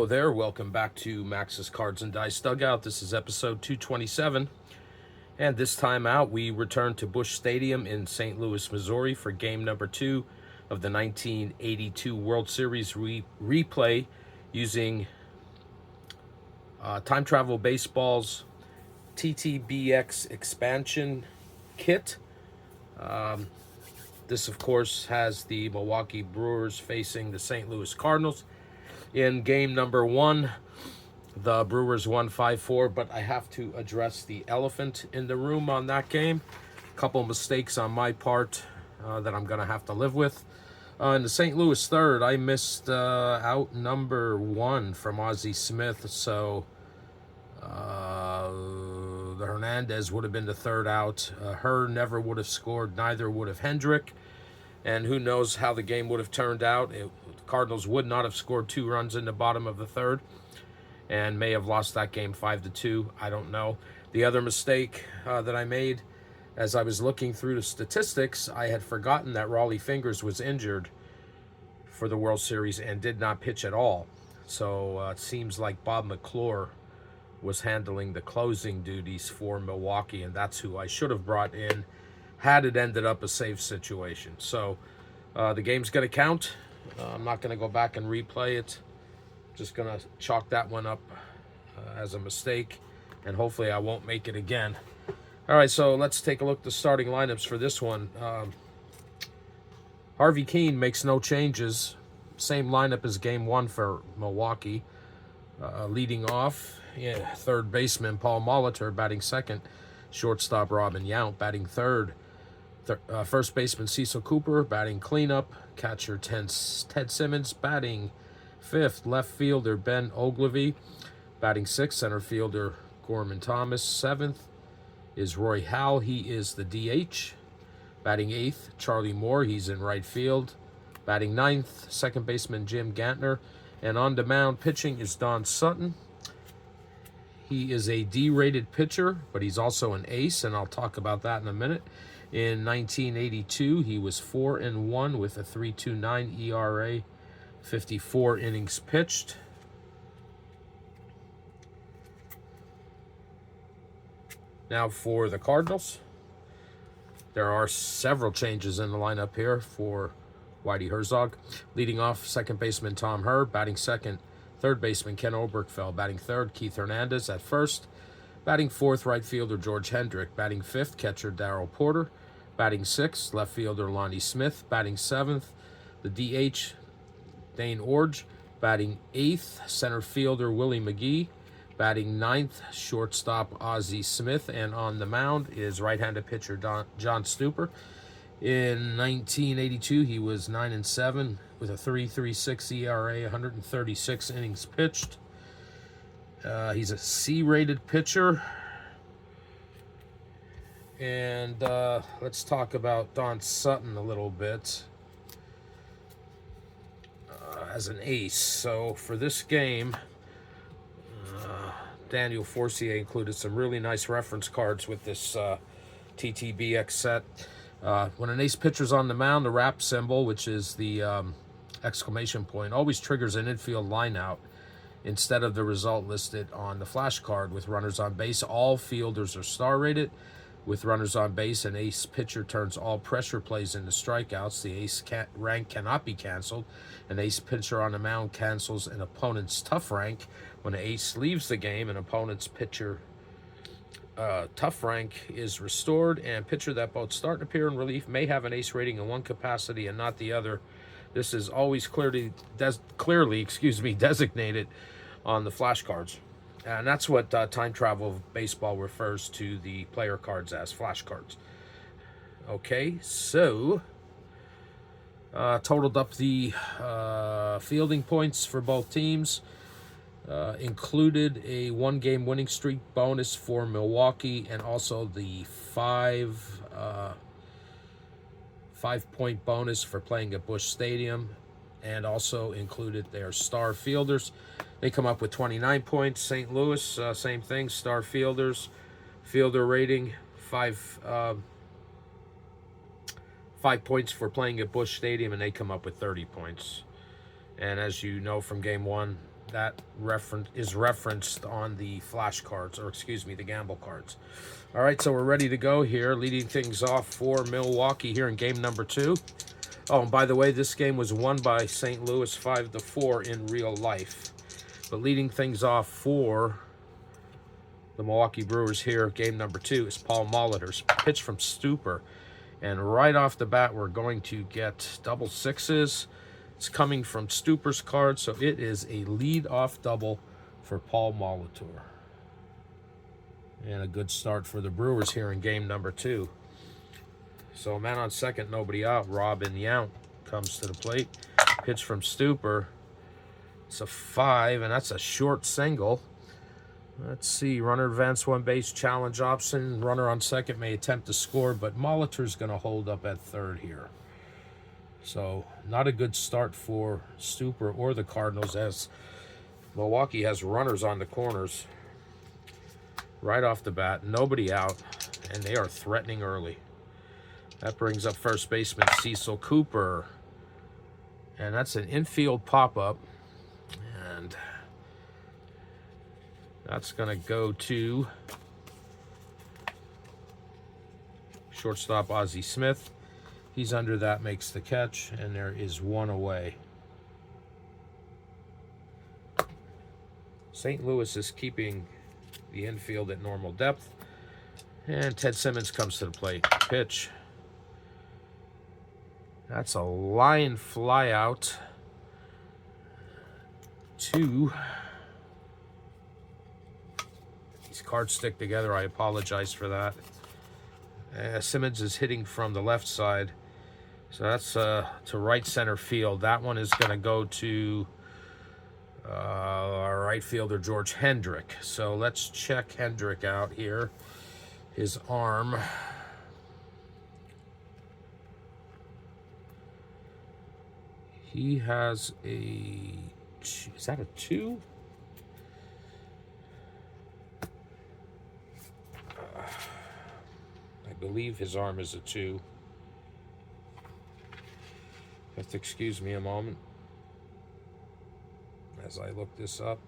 Hello there, welcome back to Max's Cards and Dice Dugout. This is episode 227, and this time out we return to Busch Stadium in St. Louis, Missouri for game number 2 of the 1982 World Series replay using Time Travel Baseball's TTBX expansion kit. This, of course, has the Milwaukee Brewers facing the St. Louis Cardinals. In game number 1, the Brewers won 5-4, but I have to address the elephant in the room on that game. A couple mistakes on my part that I'm going to have to live with. In the St. Louis third, I missed out number 1 from Ozzie Smith, so the Hernandez would have been the third out. Her never would have scored, neither would have Hendrick. And who knows how the game would have turned out. The Cardinals would not have scored 2 runs in the bottom of the third and may have lost that game 5-2. I don't know. The other mistake that I made, as I was looking through the statistics, I had forgotten that Raleigh Fingers was injured for the World Series and did not pitch at all. So it seems like Bob McClure was handling the closing duties for Milwaukee, and that's who I should have brought in had it ended up a safe situation. So the game's going to count. I'm not going to go back and replay it. Just going to chalk that one up as a mistake, and hopefully I won't make it again. All right, so let's take a look at the starting lineups for this one. Harvey Keene makes no changes. Same lineup as game 1 for Milwaukee. Leading off, third baseman Paul Molitor batting second. Shortstop Robin Yount batting third. First baseman Cecil Cooper batting cleanup. Catcher Ted Simmons batting fifth. Left fielder Ben Ogilvy batting sixth. Center fielder Gorman Thomas. Seventh is Roy Howell. He is the DH. Batting eighth, Charlie Moore. He's in right field. Batting ninth, second baseman Jim Gantner. And on the mound pitching is Don Sutton. He is a D-rated pitcher, but he's also an ace, and I'll talk about that in a minute. In 1982, he was 4-1 with a 3.29 ERA, 54 innings pitched. Now for the Cardinals, there are several changes in the lineup here for Whitey Herzog. Leading off, second baseman Tom Herr, batting second. Third baseman Ken Oberkfell, batting third. Keith Hernandez at first. Batting fourth, right fielder George Hendrick. Batting fifth, catcher Darrell Porter. Batting sixth, left fielder Lonnie Smith. Batting seventh, the DH Dane Orge. Batting eighth, center fielder Willie McGee. Batting ninth, shortstop Ozzie Smith. And on the mound is right-handed pitcher John Stuper. In 1982, he was 9-7 with a 3.36 ERA, 136 innings pitched. He's a C-rated pitcher. And let's talk about Don Sutton a little bit as an ace. So for this game, Daniel Forcier included some really nice reference cards with this TTBX set. When an ace pitcher's on the mound, the rap symbol, which is the exclamation point, always triggers an infield line out instead of the result listed on the flash card. With runners on base, all fielders are star rated. With runners on base, an ace pitcher turns all pressure plays into strikeouts. The ace rank cannot be canceled. An ace pitcher on the mound cancels an opponent's tough rank. When an ace leaves the game, an opponent's pitcher tough rank is restored, and pitcher that both start and appear in relief may have an ace rating in one capacity and not the other. This is always clearly designated on the flash cards. And that's what Time Travel Baseball refers to the player cards as, flash cards. Okay, so totaled up the fielding points for both teams. Included a 1-game winning streak bonus for Milwaukee, and also the 5-point bonus for playing at Busch Stadium, and also included their star fielders. They come up with 29 points. St. Louis, same thing, star fielders, fielder rating, 5 points for playing at Busch Stadium, and they come up with 30 points. And as you know from game 1, that is referenced on the flash cards, or excuse me, the gamble cards. All right, so we're ready to go here. Leading things off for Milwaukee here in game number 2. Oh, and by the way, this game was won by St. Louis 5-4 in real life. But leading things off for the Milwaukee Brewers here, game number 2, is Paul Molitor's pitch from Stupor. And right off the bat, we're going to get double sixes. It's coming from Stupor's card, so it is a lead-off double for Paul Molitor. And a good start for the Brewers here in game number 2. So man on second, nobody out. Robin Yount comes to the plate. Pitch from Stupor. It's a 5, and that's a short single. Let's see. Runner advance one base, challenge option. Runner on second may attempt to score, but Molitor's going to hold up at third here. So not a good start for Stupor or the Cardinals, as Milwaukee has runners on the corners. Right off the bat, nobody out, and they are threatening early. That brings up first baseman Cecil Cooper. And that's an infield pop-up. And that's going to go to shortstop Ozzie Smith. He's under that, makes the catch, and there is one away. St. Louis is keeping the infield at normal depth. And Ted Simmons comes to the plate. Pitch. That's a line fly out to... These cards stick together. I apologize for that. Simmons is hitting from the left side. So that's to right center field. That one is going to go to our right fielder, George Hendrick. So let's check Hendrick out here. His arm. He has a... Is that a 2? I believe his arm is a 2. You have to excuse me a moment as I look this up.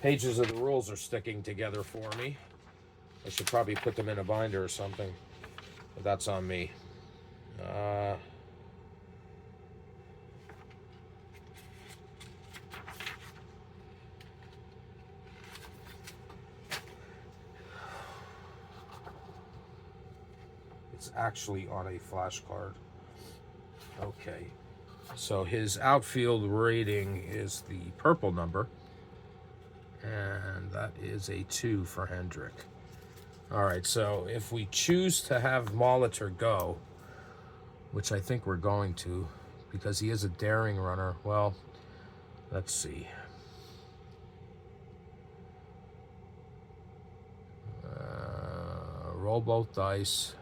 Pages of the rules are sticking together for me. I should probably put them in a binder or something, but that's on me. It's actually on a flashcard. Okay, so his outfield rating is the purple number, and that is a 2 for Hendrick. All right, so if we choose to have Molitor go, which I think we're going to, because he is a daring runner, well, let's see. Roll both dice.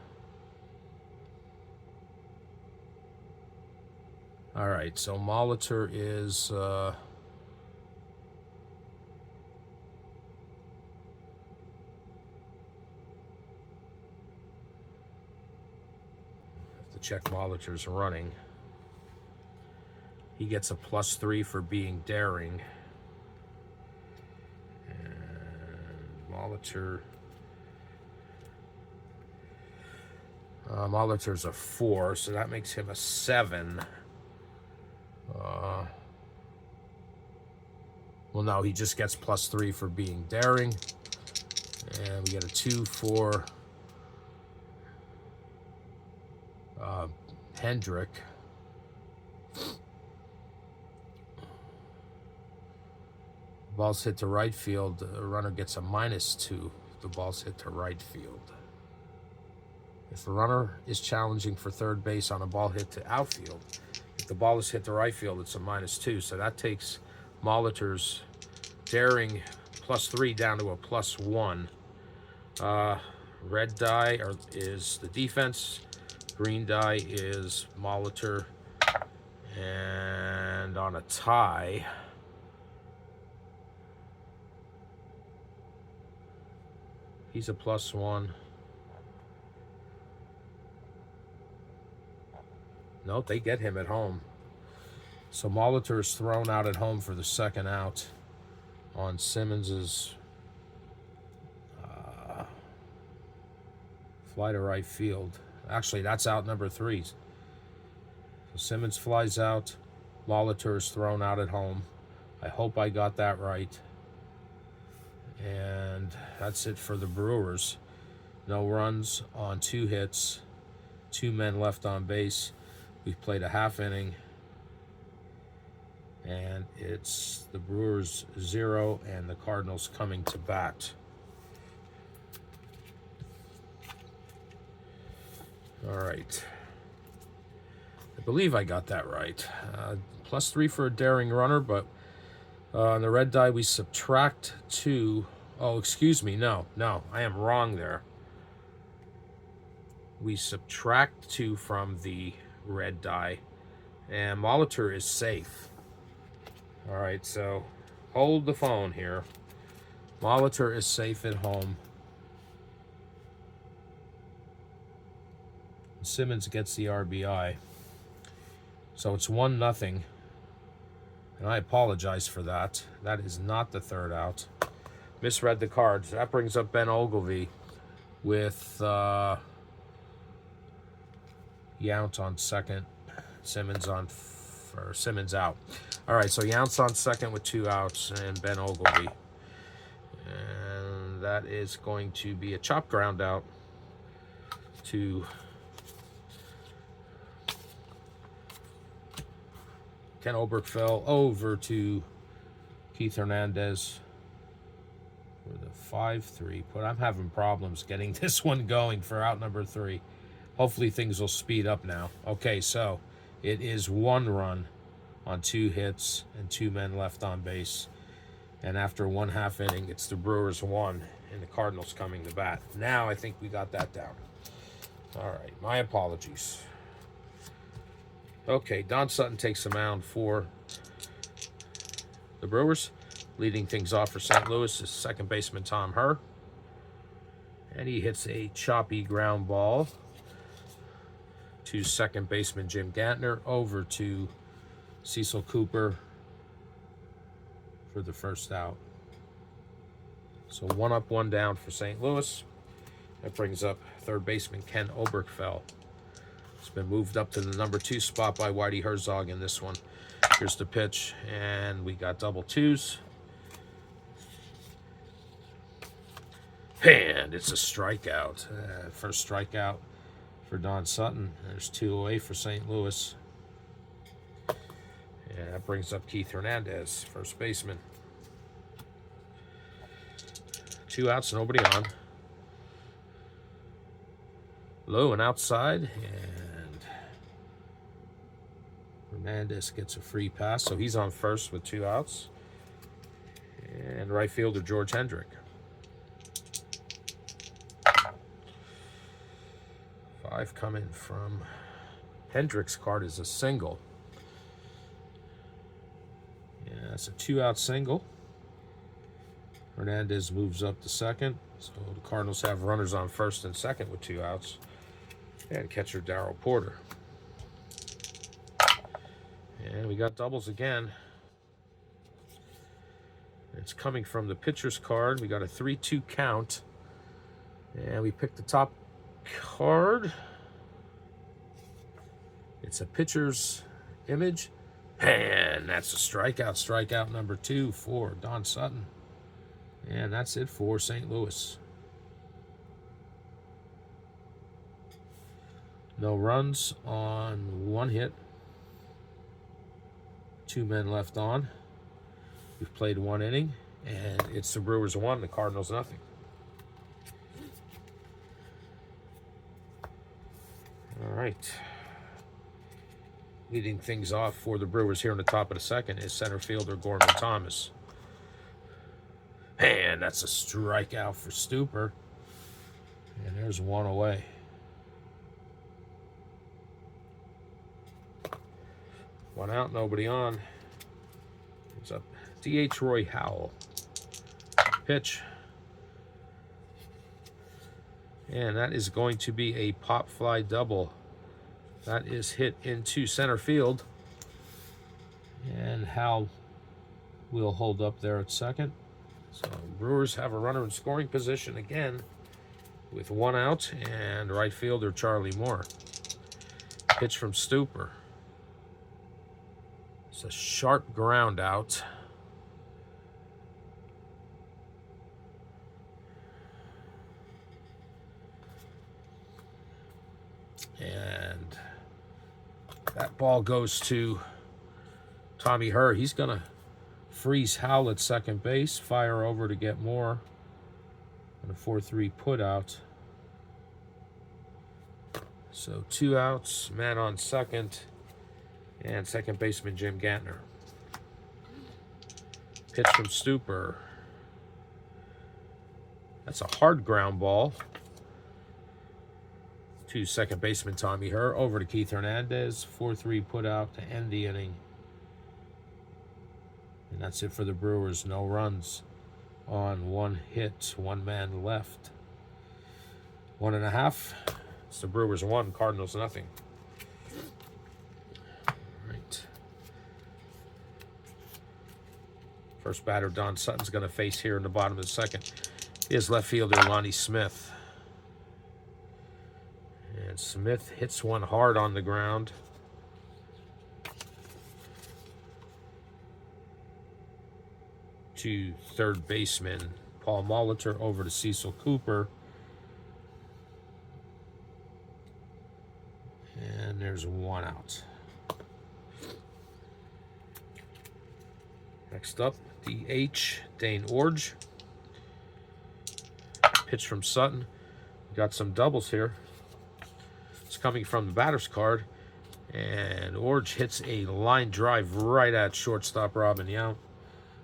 All right, so Molitor is... check Molitor's running. He gets a +3 for being daring. And Molitor's a 4, so that makes him a 7. Well, no, he just gets +3 for being daring. And we get a 2 for Hendrick. Ball's hit to right field. The runner gets a -2. The ball's hit to right field. If the runner is challenging for third base on a ball hit to outfield, if the ball is hit to right field, it's a -2. So that takes Molitor's daring +3 down to a +1. Red die is the defense. Green die is Molitor. And on a tie, he's a +1. No, they get him at home. So Molitor is thrown out at home for the second out on Simmons's fly to right field. Actually, that's out number 3. So Simmons flies out. Molitor is thrown out at home. I hope I got that right. And that's it for the Brewers. No runs on 2 hits. 2 men left on base. We've played a half inning. And it's the Brewers 0 and the Cardinals coming to bat. All right. I believe I got that right. +3 for a daring runner, but on the red die we subtract 2. Oh, excuse me. No, I am wrong there. We subtract 2 from the red die, and Molitor is safe. All right, so hold the phone here. Molitor is safe at home. Simmons gets the RBI. So it's 1-0. And I apologize for that. That is not the third out. Misread the cards. That brings up Ben Ogilvy with Yount on second. Simmons out. All right, so Yount's on second with 2 outs and Ben Ogilvy. And that is going to be a chop ground out to Ken Oberkfell over to Keith Hernandez for the 5-3. But I'm having problems getting this one going for out number 3. Hopefully things will speed up now. Okay, so it is 1 run on 2 hits and 2 men left on base. And after 1 half inning, it's the Brewers 1 and the Cardinals coming to bat. Now I think we got that down. All right, my apologies. Okay, Don Sutton takes the mound for the Brewers. Leading things off for St. Louis is second baseman Tom Herr. And he hits a choppy ground ball to second baseman Jim Gantner over to Cecil Cooper for the first out. So 1 up, 1 down for St. Louis. That brings up third baseman Ken Oberkfell. It's been moved up to the number 2 spot by Whitey Herzog in this one. Here's the pitch, and we got double 2s. And it's a strikeout. First strikeout for Don Sutton. There's 2 away for St. Louis. And that brings up Keith Hernandez, first baseman. 2 outs, nobody on. Low and outside, and Hernandez gets a free pass, so he's on first with 2 outs. And right fielder George Hendrick. 5 coming from Hendrick's card is a single. Yeah, that's a 2-out single. Hernandez moves up to second, so the Cardinals have runners on first and second with 2 outs. And catcher Darrell Porter. And we got doubles again. It's coming from the pitcher's card. We got a 3-2 count. And we picked the top card. It's a pitcher's image. And that's a strikeout. Strikeout number 2 for Don Sutton. And that's it for St. Louis. No runs on 1 hit. 2 men left on. We've played 1 inning, and it's the Brewers 1, the Cardinals nothing. All right. Leading things off for the Brewers here in the top of the second is center fielder Gorman Thomas. And that's a strikeout for Stuper. And there's 1 away. One out, nobody on. It's up. D.H. Roy Howell. Pitch. And that is going to be a pop fly double. That is hit into center field. And Hal will hold up there at second. So Brewers have a runner in scoring position again with 1 out, and right fielder Charlie Moore. Pitch from Stuper. It's a sharp ground out. And that ball goes to Tommy Herr. He's going to freeze Howell at second base, fire over to get Moore. And a 4-3 put out. So 2 outs, man on second, and second baseman Jim Gantner. Pitch from Stuper. That's a hard ground ball to second baseman Tommy Herr. Over to Keith Hernandez. 4-3 put out to end the inning. And that's it for the Brewers. No runs on 1 hit, 1 man left. 1.5. It's the Brewers 1, Cardinals nothing. All right. First batter Don Sutton's going to face here in the bottom of the second is left fielder Lonnie Smith. And Smith hits one hard on the ground. To third baseman Paul Molitor. Over to Cecil Cooper. And there's 1 out. Next up, DH Dane Orge. Pitch from Sutton. Got some doubles here. It's coming from the batter's card. And Orge hits a line drive right at shortstop Robin Yount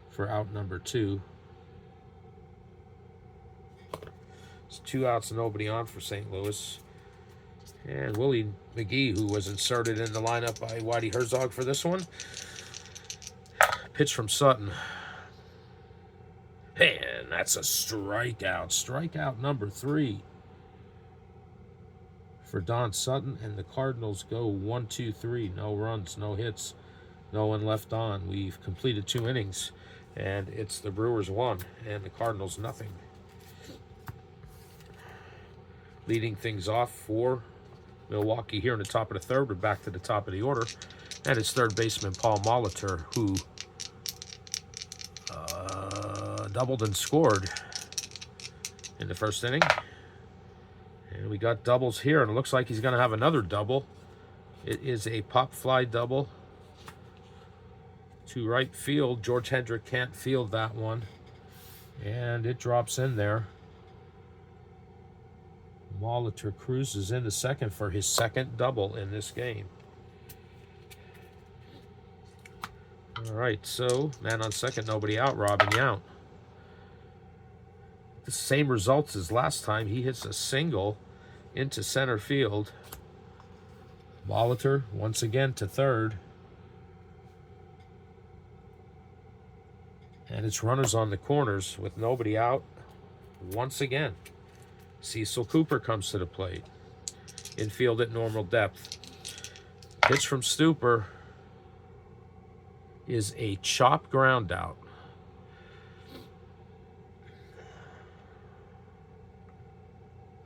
for out number 2. It's 2 outs, nobody on for St. Louis. And Willie McGee, who was inserted in the lineup by Whitey Herzog for this one. Pitch from Sutton. And that's a strikeout. Strikeout number 3 for Don Sutton. And the Cardinals go 1-2-3. No runs, no hits, no one left on. We've completed 2 innings. And it's the Brewers 1 and the Cardinals nothing. Leading things off for Milwaukee here in the top of the 3rd. We're back to the top of the order. And it's third baseman Paul Molitor, who doubled and scored in the first inning. And we got doubles here, and it looks like he's going to have another double. It is a pop fly double to right field. George Hendrick can't field that one. And it drops in there. Molitor cruises into second for his 2nd double in this game. All right, so man on second, nobody out, Robin Yount. The same results as last time. He hits a single into center field. Molitor once again to third. And it's runners on the corners with nobody out once again. Cecil Cooper comes to the plate. Infield at normal depth. Pitch from Stuper is a chop ground out.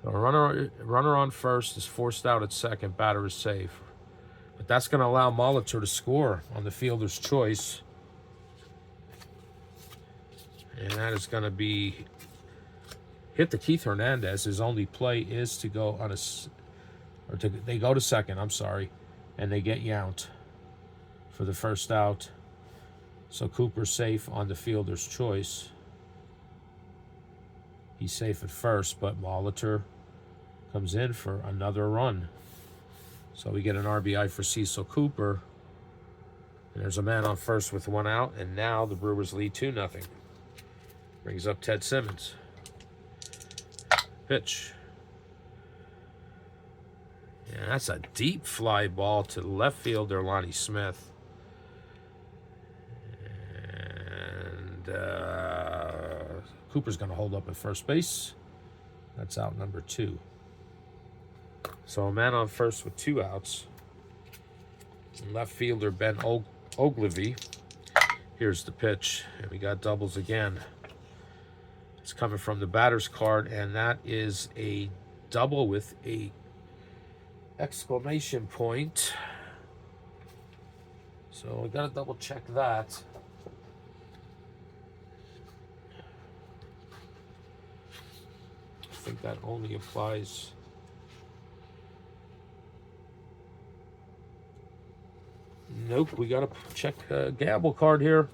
So a runner on first is forced out at second. Batter is safe. But that's going to allow Molitor to score on the fielder's choice. And that is going to be hit to Keith Hernandez. His only play is to go on they go to second, I'm sorry. And they get Yount for the first out. So Cooper's safe on the fielder's choice. He's safe at first, but Molitor comes in for another run. So we get an RBI for Cecil Cooper. And there's a man on first with 1 out. And now the Brewers lead 2-0. Brings up Ted Simmons. Pitch. Yeah, that's a deep fly ball to left fielder Lonnie Smith. And Cooper's going to hold up at first base. That's out number 2. So a man on first with 2 outs. Left fielder Ben Ogilvy. Here's the pitch, and we got doubles again. It's coming from the batter's card, and that is a double with a exclamation point. So I gotta double check that. I think that only applies. Nope, we gotta check a gamble card here.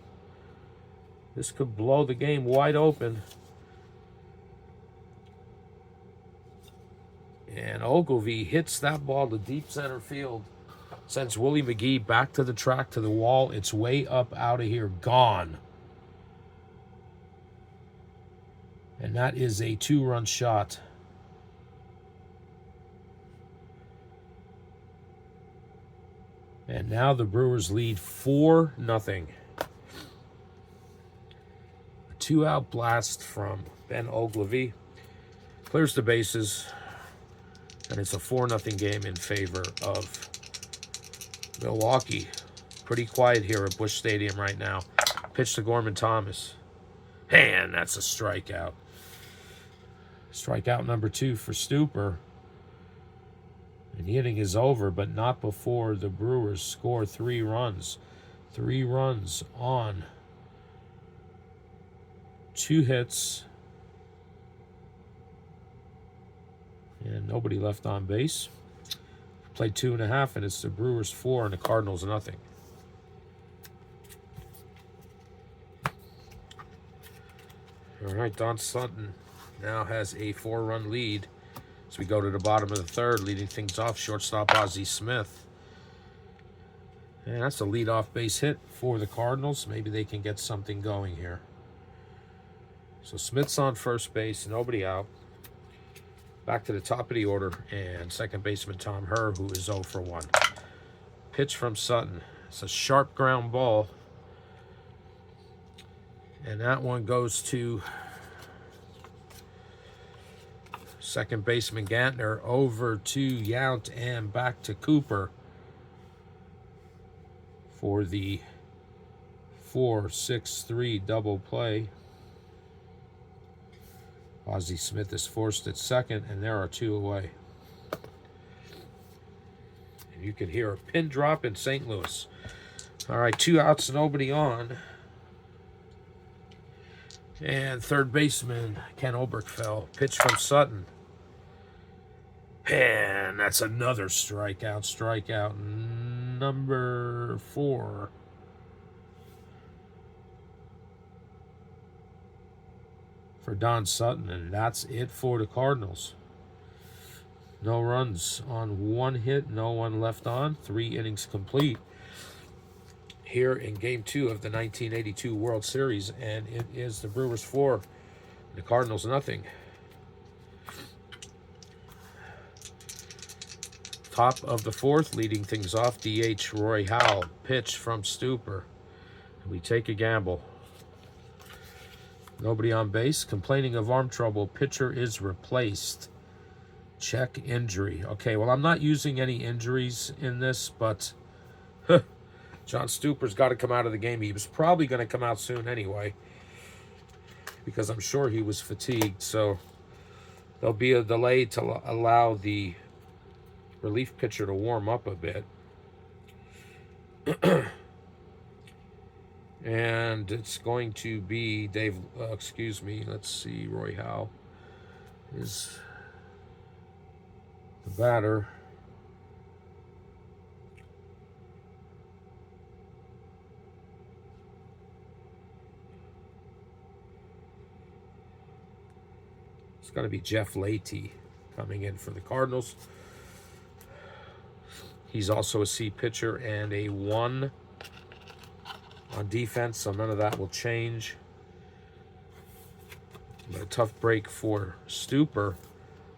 This could blow the game wide open. And Ogilvy hits that ball to deep center field. Sends Willie McGee back to the track, to the wall. It's way up out of here. Gone. And that is a 2-run shot. And now the Brewers lead 4-0. A 2-out blast from Ben Ogilvy. Clears the bases. And it's a 4-0 game in favor of Milwaukee. Pretty quiet here at Busch Stadium right now. Pitch to Gorman Thomas. And that's a strikeout. Strikeout number 2 for Stuper. And the inning is over, but not before the Brewers score 3 runs. 3 runs on 2 hits. And nobody left on base. Played 2.5, and it's the Brewers 4 and the Cardinals 0. All right, Don Sutton now has a 4-run lead as we go to the bottom of the third, leading things off, shortstop Ozzie Smith. And that's a leadoff base hit for the Cardinals. Maybe they can get something going here. So Smith's on first base, nobody out. Back to the top of the order, and second baseman Tom Herr, who is 0 for 1. Pitch from Sutton. It's a sharp ground ball. And that one goes to second baseman Gantner, over to Yount, and back to Cooper for the 4-6-3 double play. Ozzie Smith is forced at second, and there are 2 away. And you can hear a pin drop in St. Louis. All right, 2 outs, nobody on. And third baseman Ken Oberkfell. Pitch from Sutton. And that's another strikeout. Strikeout number 4. For Don Sutton, and that's it for the Cardinals. No runs on 1 hit, no one left on, 3 innings complete here in Game 2 of the 1982 World Series, and it is the Brewers 4, the Cardinals 0. Top of the 4th, leading things off, DH Roy Howell. Pitch from Stuper. We take a gamble. Nobody on base. Complaining of arm trouble. Pitcher is replaced. Check injury. Okay, well, I'm not using any injuries in this, but John Stuper's got to come out of the game. He was probably going to come out soon anyway, because I'm sure he was fatigued. So there'll be a delay to allow the relief pitcher to warm up a bit. And it's going to be let's see, Roy Howell is the batter. It's got to be Jeff Leahty coming in for the Cardinals. He's also a C pitcher and a 1 on defense, so none of that will change. But a tough break for Stuper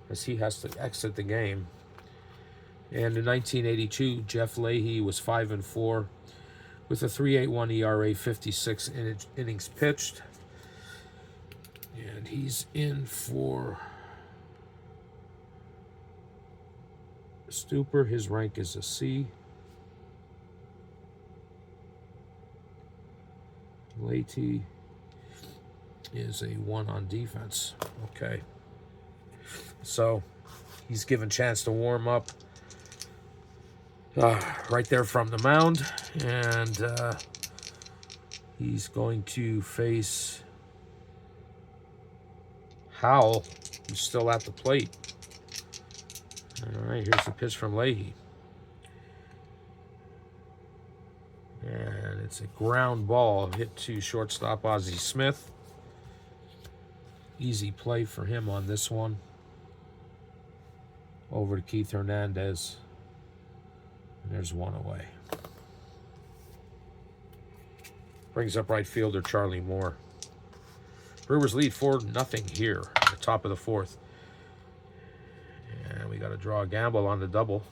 as he has to exit the game. And in 1982, Jeff Leahty was 5-4 with a 3.81 ERA, 56 innings pitched. And he's in for Stuper. His rank is a C. Leahy is a 1 on defense. Okay. So he's given chance to warm up right there from the mound. And he's going to face Howell, who's still at the plate. All right, here's the pitch from Leahy. And it's a ground ball hit to shortstop Ozzie Smith. Easy play for him on this one. Over to Keith Hernandez. And there's one away. Brings up right fielder Charlie Moore. Brewers lead 4-0 here at the top of the 4th. And we got to draw a gamble on the double.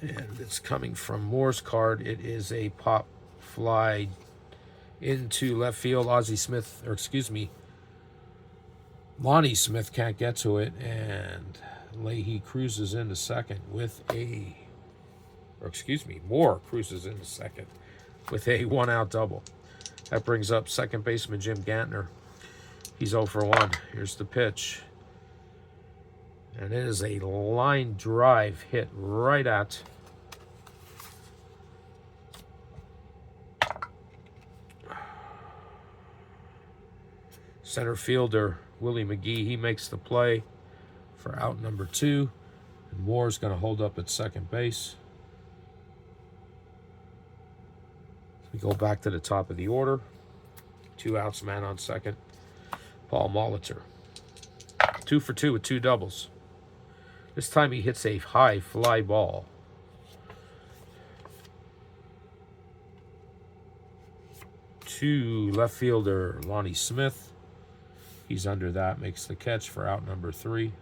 And it's coming from Moore's card. It is a pop fly into left field. Lonnie Smith can't get to it, and Leahy cruises into second with Moore cruises into second with a 1-out double. That brings up second baseman Jim Gantner. He's 0 for 1. Here's the pitch. And it is a line drive hit right at center fielder Willie McGee. He makes the play for out number 2. And Moore's going to hold up at second base. We go back to the top of the order. 2 outs, man on second. Paul Molitor. 2 for 2 with 2 doubles. This time he hits a high fly ball. To left fielder Lonnie Smith. He's under that, makes the catch for out number 3.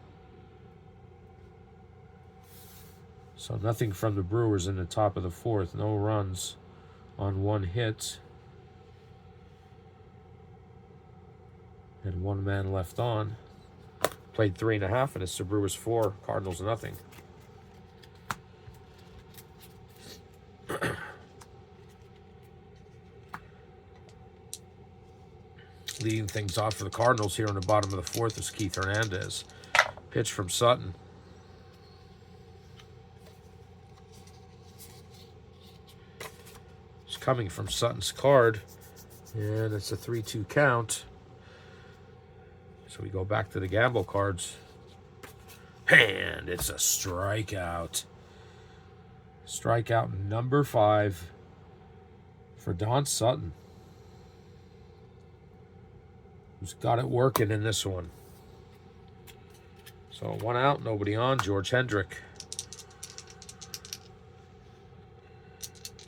So nothing from the Brewers in the top of the 4th. No runs on 1 hit. And 1 man left on. Played 3.5, and it's the Brewers 4, Cardinals nothing. Leading things off for the Cardinals here in the bottom of the 4th is Keith Hernandez. Pitch from Sutton. It's coming from Sutton's card, and it's a 3-2 count. So we go back to the gamble cards. And it's a strikeout. Strikeout number 5 for Don Sutton, who's got it working in this one. So 1 out, nobody on. George Hendrick.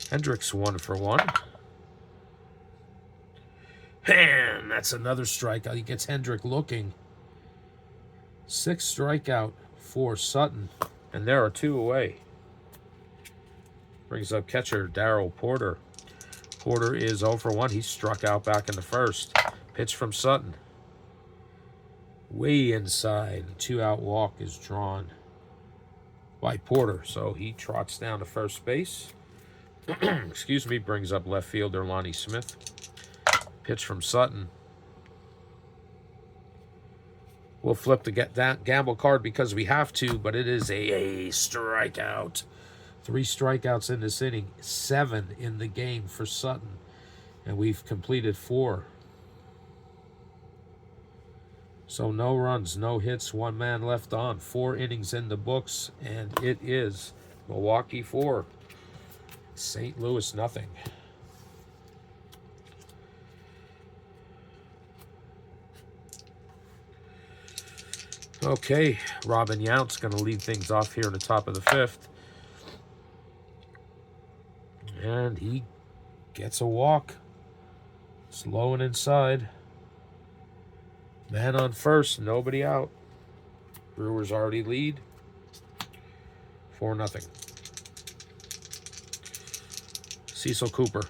Hendrick's 1 for 1. And that's another strikeout. He gets Hendrick looking. 6th strikeout for Sutton. And there are 2 away. Brings up catcher Darrell Porter. Porter is 0 for 1. He struck out back in the 1st. Pitch from Sutton. Way inside. 2-out walk is drawn by Porter. So he trots down to first base. Brings up left fielder Lonnie Smith. Pitch from Sutton. We'll flip that gamble card because we have to, but it is a strikeout. 3 strikeouts in this inning, 7 in the game for Sutton, and we've completed 4. So no runs, no hits, 1 man left on, 4 innings in the books, and it is Milwaukee 4, St. Louis nothing. Okay, Robin Yount's going to lead things off here in the top of the 5th. And he gets a walk. Slow and inside. Man on first, nobody out. Brewers already lead 4-0. Cecil Cooper.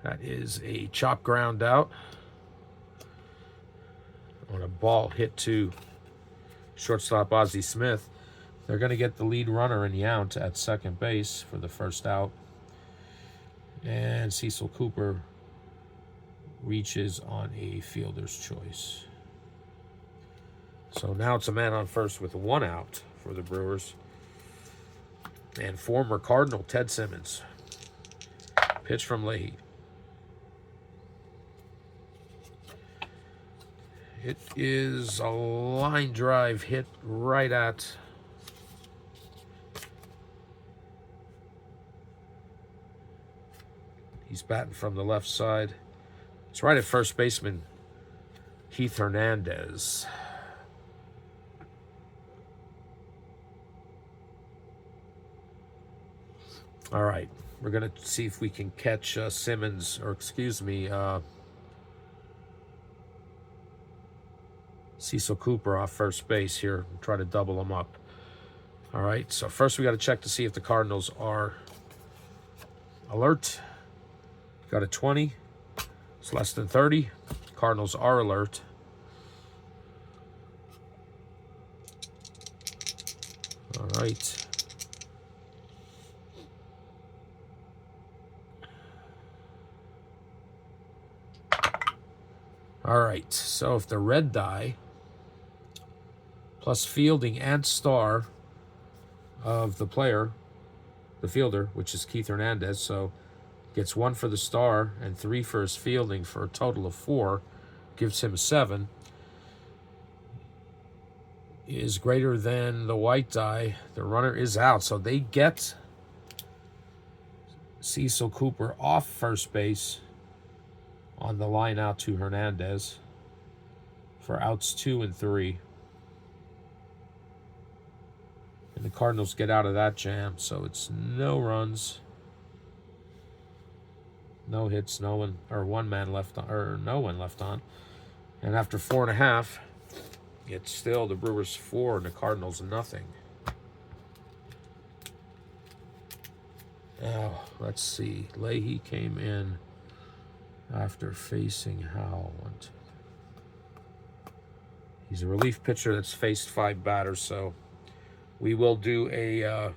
That is a chop ground out on a ball hit to shortstop Ozzie Smith. They're going to get the lead runner in Yount at second base for the first out. And Cecil Cooper reaches on a fielder's choice. So now it's a man on first with 1 out for the Brewers. And former Cardinal Ted Simmons. Pitch from Leahy. It is a line drive hit right at he's batting from the left side. It's right at first baseman Keith Hernandez. All right, we're going to see if we can catch Simmons, or excuse me, Cecil Cooper off first base here and try to double him up. All right, so first we got to check to see if the Cardinals are alert. Got a 20. It's less than 30. Cardinals are alert. All right. All right, so if the red die plus fielding and star of the player, the fielder, which is Keith Hernandez, so gets 1 for the star and 3 for his fielding for a total of 4, gives him a 7, is greater than the white die. The runner is out, so they get Cecil Cooper off first base on the line out to Hernandez for outs 2 and 3. And the Cardinals get out of that jam, so it's no runs, no hits, no one, or 1 man left on, or no one left on. And after 4.5, it's still the Brewers 4 and the Cardinals nothing. Now, let's see. Leahy came in after facing Howell. He's a relief pitcher that's faced 5 batters, so we will do a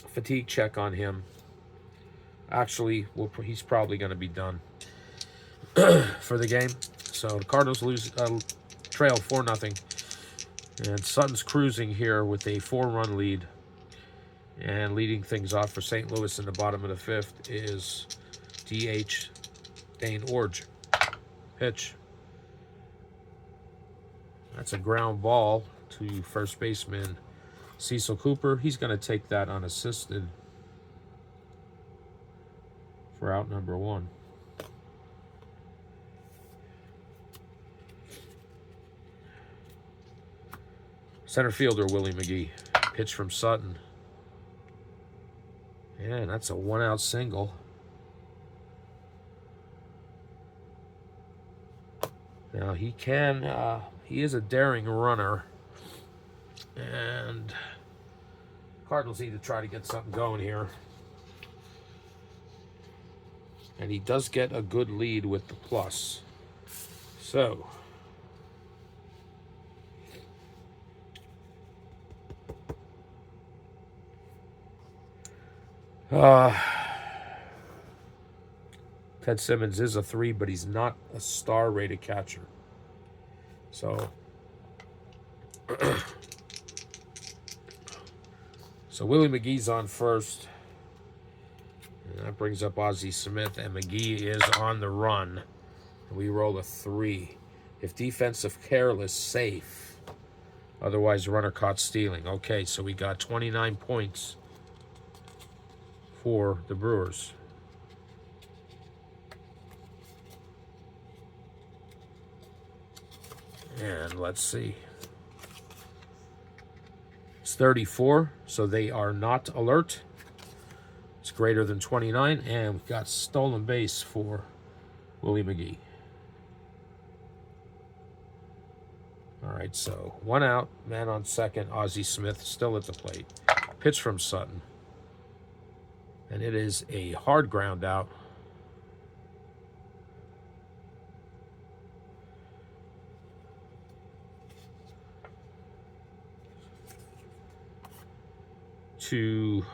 fatigue check on him. Actually, he's probably going to be done for the game. So the Cardinals trail 4-0. And Sutton's cruising here with a 4-run lead. And leading things off for St. Louis in the bottom of the 5th is DH Dane Orge. Pitch. That's a ground ball to first baseman Cecil Cooper. He's going to take that unassisted for out number 1. Center fielder Willie McGee. Pitch from Sutton. And that's a 1-out single. Now he is a daring runner, and Cardinals need to try to get something going here. And he does get a good lead with the plus. So Ted Simmons is a 3, but he's not a star-rated catcher. So, Willie McGee's on first. And that brings up Ozzie Smith, and McGee is on the run. We roll a 3. If defensive careless, safe. Otherwise, runner caught stealing. Okay, so we got 29 points for the Brewers. And let's see. It's 34, so they are not alert. It's greater than 29, and we've got stolen base for Willie McGee. All right, so 1 out, man on second, Ozzie Smith still at the plate. Pitch from Sutton. And it is a hard ground out. to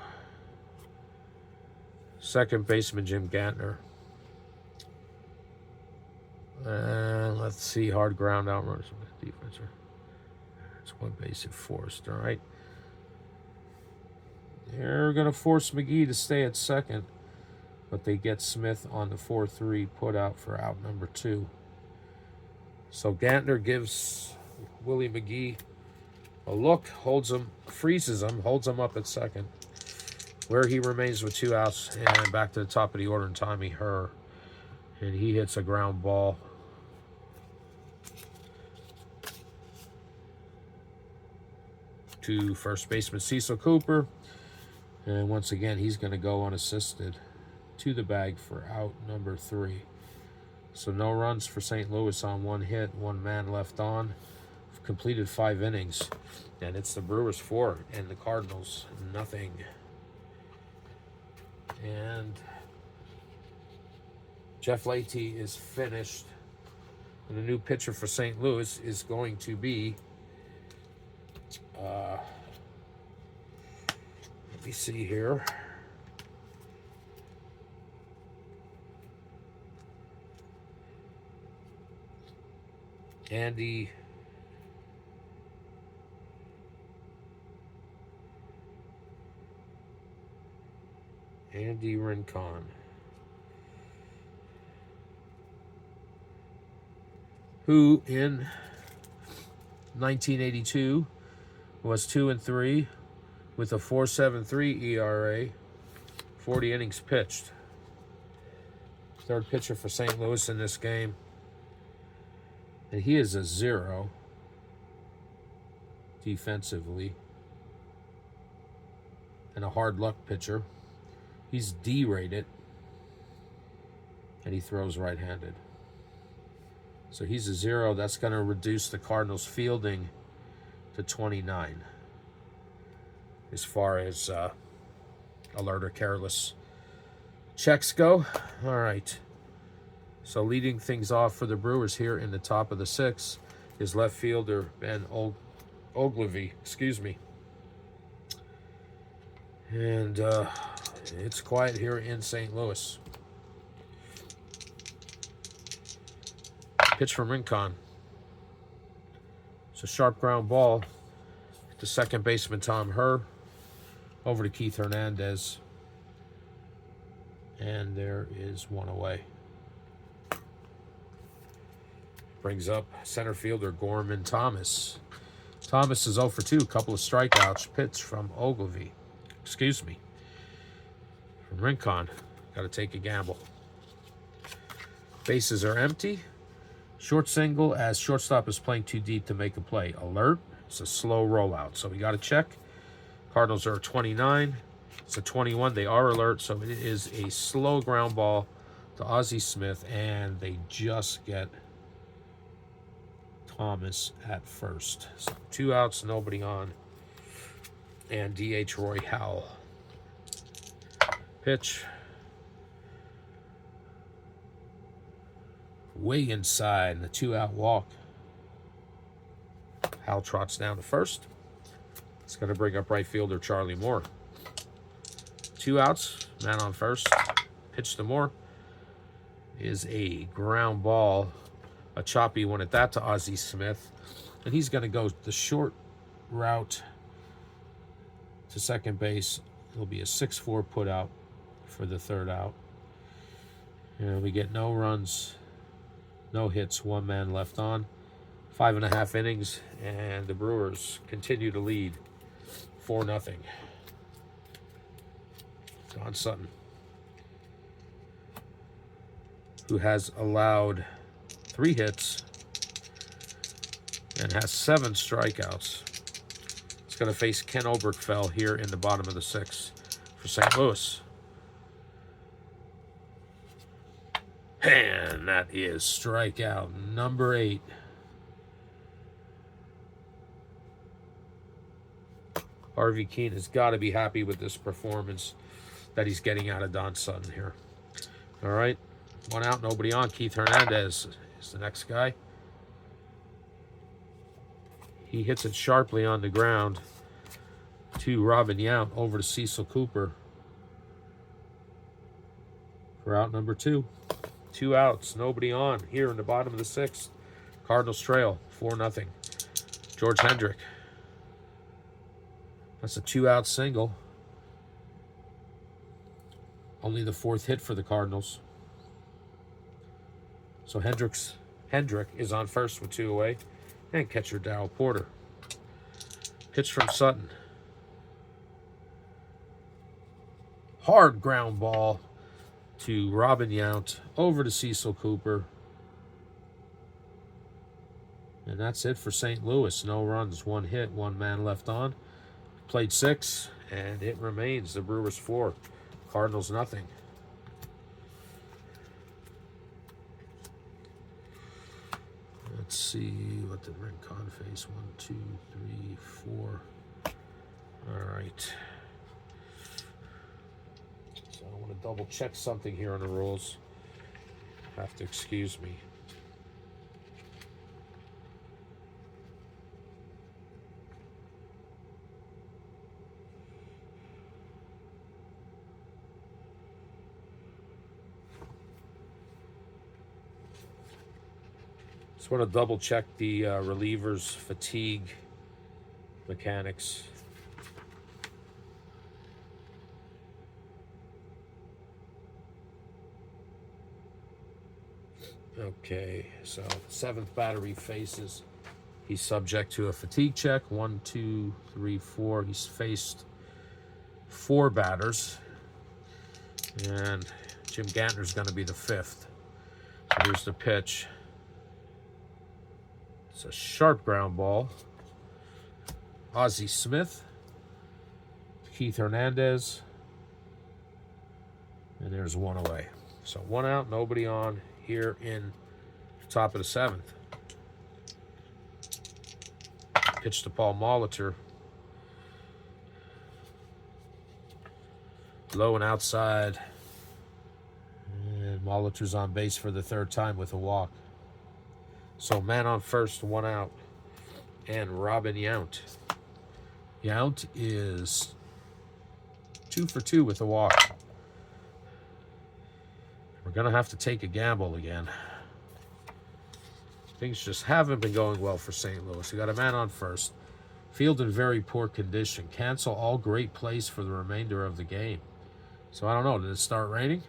second baseman Jim Gantner. And let's see, hard ground out runners with defense. It's one base at Forrest, all right. They're going to force McGee to stay at second, but they get Smith on the 4-3 put out for out number 2. So Gantner gives Willie McGee a look, holds him, freezes him, holds him up at second, where he remains with 2 outs, and back to the top of the order, and Tommy Herr. And he hits a ground ball to first baseman Cecil Cooper. And once again, he's going to go unassisted to the bag for out number 3. So no runs for St. Louis on 1 hit, 1 man left on. Completed 5 innings. And it's the Brewers 4 and the Cardinals nothing. And Jeff Leite is finished. And the new pitcher for St. Louis is going to be let me see here. Andy Rincon. Who in 1982 was 2-3 with a 4.73 ERA, 40 innings pitched. Third pitcher for St. Louis in this game. And he is a 0 defensively. And a hard luck pitcher. He's D-rated. And he throws right-handed. So he's a 0. That's going to reduce the Cardinals' fielding to 29. As far as alert or careless checks go. All right. So leading things off for the Brewers here in the top of the 6th is left fielder Ben Oglivie. Excuse me. And it's quiet here in St. Louis. Pitch from Rincon. It's a sharp ground ball to second baseman Tom Herr. Over to Keith Hernandez. And there is 1 away. Brings up center fielder Gorman Thomas. Thomas is 0 for 2, a couple of strikeouts. Pitch from Ogilvy. Excuse me. From Rincon. Got to take a gamble. Bases are empty. Short single as shortstop is playing too deep to make a play. Alert. It's a slow rollout. So we got to check. Cardinals are 29. It's a 21. They are alert. So it is a slow ground ball to Ozzie Smith. And they just get Thomas at first. So 2 outs, nobody on. And DH Roy Howell. Pitch. Way inside, the 2-out walk. Howell trots down to first. It's going to bring up right fielder Charlie Moore. 2 outs, man on first. Pitch to Moore is a ground ball. A choppy one at that to Ozzie Smith. And he's going to go the short route to second base. It'll be a 6-4 put out for the 3rd out. And we get no runs, no hits, 1 man left on. 5.5 innings, and the Brewers continue to lead 4-0. Don Sutton, who has allowed 3 hits and has 7 strikeouts. It's going to face Ken Oberkfell here in the bottom of the 6th for St. Louis. And that is strikeout number 8. Harvey Keene has got to be happy with this performance that he's getting out of Don Sutton here. All right. 1 out, nobody on. Keith Hernandez is the next guy. He hits it sharply on the ground to Robin Yount over to Cecil Cooper for out number 2. 2 outs, nobody on here in the bottom of the 6th. Cardinals trail 4-0. George Hendrick. That's a 2-out single. Only the 4th hit for the Cardinals. So Hendrick is on first with 2 away. And catcher Darryl Porter. Pitch from Sutton. Hard ground ball to Robin Yount over to Cecil Cooper. And that's it for St. Louis. No runs, 1 hit, 1 man left on. Played 6, and it remains the Brewers 4, Cardinals nothing. Let's see, what did Rincon face? 1, 2, 3, 4. All right. So I want to double check something here on the rules. Have to excuse me. Just want to double check the relievers' fatigue mechanics. Okay, so 7th batter he faces. He's subject to a fatigue check. 1, 2, 3, 4. He's faced 4 batters. And Jim Gantner's going to be the 5th. So here's the pitch. It's a sharp ground ball. Ozzie Smith. Keith Hernandez. And there's 1 away. So 1 out, nobody on here in the top of the 7th. Pitch to Paul Molitor. Low and outside. And Molitor's on base for the 3rd time with a walk. So man on first, 1 out. And Robin Yount. Yount is 2 for 2 with a walk. We're going to have to take a gamble again. Things just haven't been going well for St. Louis. We got a man on first. Field in very poor condition. Cancel all great plays for the remainder of the game. So I don't know. Did it start raining?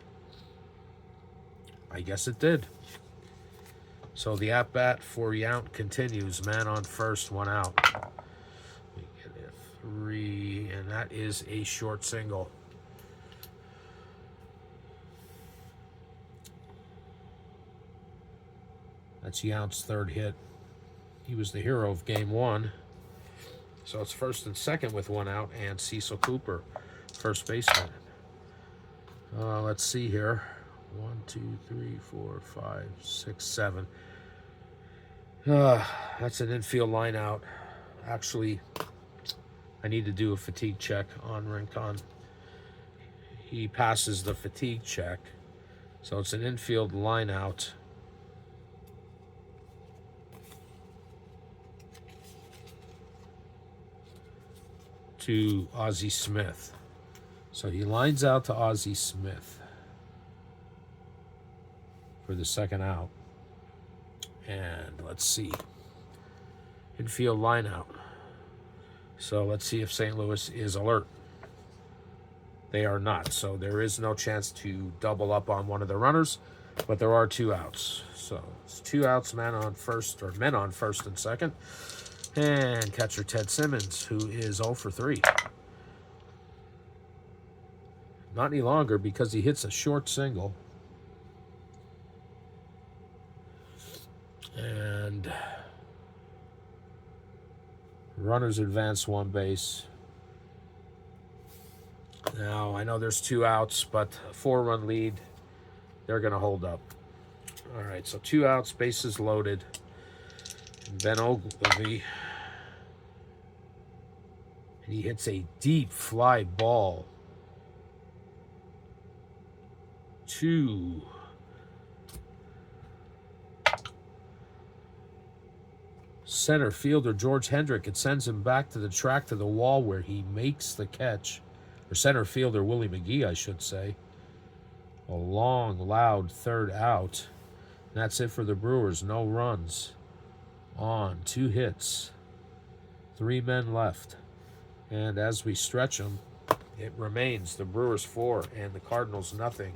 I guess it did. So the at-bat for Yount continues. Man on first, 1 out. We get a 3, and that is a short single. That's Yount's 3rd hit. He was the hero of game 1. So it's 1st and 2nd with 1 out, and Cecil Cooper, first baseman. Let's see here. 1, 2, 3, 4, 5, 6, 7. That's an infield line out. Actually, I need to do a fatigue check on Rincon. He passes the fatigue check. So it's an infield line out. To Ozzie Smith. So he lines out to Ozzie Smith for the 2nd out. And let's see. Infield line out. So let's see if St. Louis is alert. They are not. So there is no chance to double up on one of the runners, but there are 2 outs. So it's 2 outs, men on first and 2nd. And catcher Ted Simmons, who is 0 for 3. Not any longer because he hits a short single. And runners advance 1 base. Now, I know there's 2 outs, but a 4-run lead, they're going to hold up. All right, so 2 outs, bases loaded. Ben Ogilvy. And he hits a deep fly ball to center fielder George Hendrick. It sends him back to the track, to the wall, where he makes the catch. Or center fielder Willie McGee, I should say. A long, loud third out. And that's it for the Brewers. No runs on 2 hits. 3 men left. And as we stretch them, it remains the Brewers 4 and the Cardinals nothing.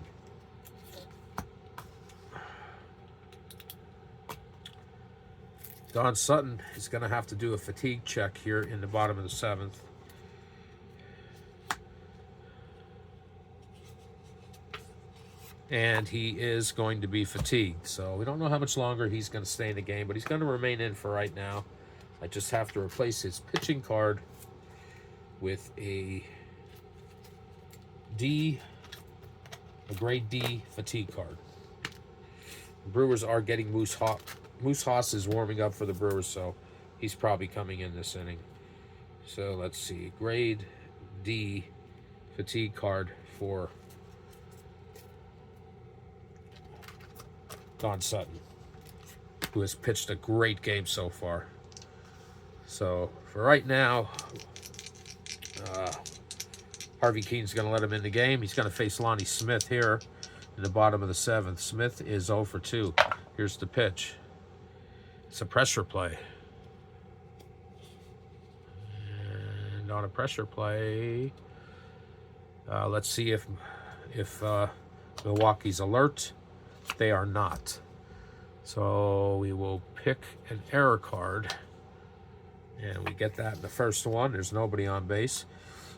Don Sutton is going to have to do a fatigue check here in the bottom of the 7th. And he is going to be fatigued. So we don't know how much longer he's going to stay in the game, but he's going to remain in for right now. I just have to replace his pitching card with a grade D fatigue card. The Brewers are getting Moose Haas. Moose Haas is warming up for the Brewers, so he's probably coming in this inning. So let's see. Grade D fatigue card for Don Sutton, who has pitched a great game so far. So for right now, Harvey Keene's going to let him in the game. He's going to face Lonnie Smith here in the bottom of the 7th. Smith is 0 for 2. Here's the pitch. It's a pressure play. And on a pressure play, let's see if Milwaukee's alert. They are not. So we will pick an error card. And we get that in the first one. There's nobody on base.